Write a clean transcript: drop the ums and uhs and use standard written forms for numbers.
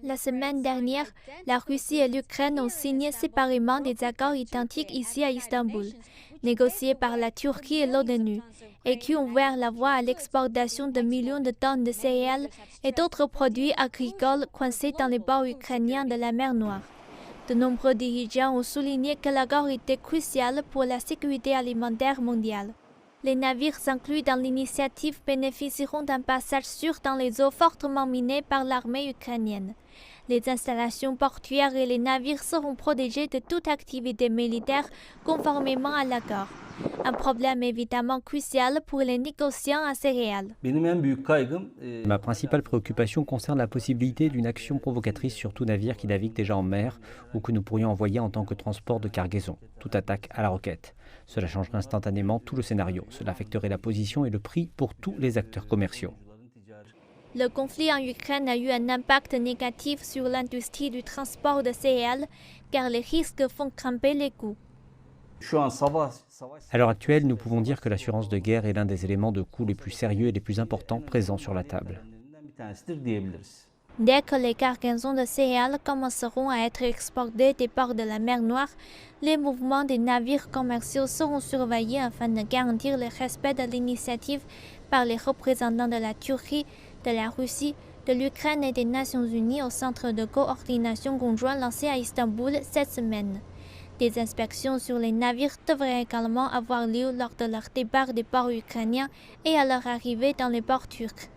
La semaine dernière, la Russie et l'Ukraine ont signé séparément des accords identiques ici à Istanbul, négociés par la Turquie et l'ONU, et qui ont ouvert la voie à l'exportation de millions de tonnes de céréales et d'autres produits agricoles coincés dans les ports ukrainiens de la mer Noire. De nombreux dirigeants ont souligné que l'accord était crucial pour la sécurité alimentaire mondiale. Les navires inclus dans l'initiative bénéficieront d'un passage sûr dans les eaux fortement minées par l'armée ukrainienne. Les installations portuaires et les navires seront protégés de toute activité militaire conformément à l'accord. Un problème évidemment crucial pour les négociants à céréales. Ma principale préoccupation concerne la possibilité d'une action provocatrice sur tout navire qui navigue déjà en mer ou que nous pourrions envoyer en tant que transport de cargaison, toute attaque à la roquette. Cela changerait instantanément tout le scénario. Cela affecterait la position et le prix pour tous les acteurs commerciaux. Le conflit en Ukraine a eu un impact négatif sur l'industrie du transport de céréales car les risques font grimper les coûts. À l'heure actuelle, nous pouvons dire que l'assurance de guerre est l'un des éléments de coût les plus sérieux et les plus importants présents sur la table. Dès que les cargaisons de céréales commenceront à être exportées des ports de la mer Noire, les mouvements des navires commerciaux seront surveillés afin de garantir le respect de l'initiative par les représentants de la Turquie, de la Russie, de l'Ukraine et des Nations Unies au centre de coordination conjoint lancé à Istanbul cette semaine. Des inspections sur les navires devraient également avoir lieu lors de leur départ des ports ukrainiens et à leur arrivée dans les ports turcs.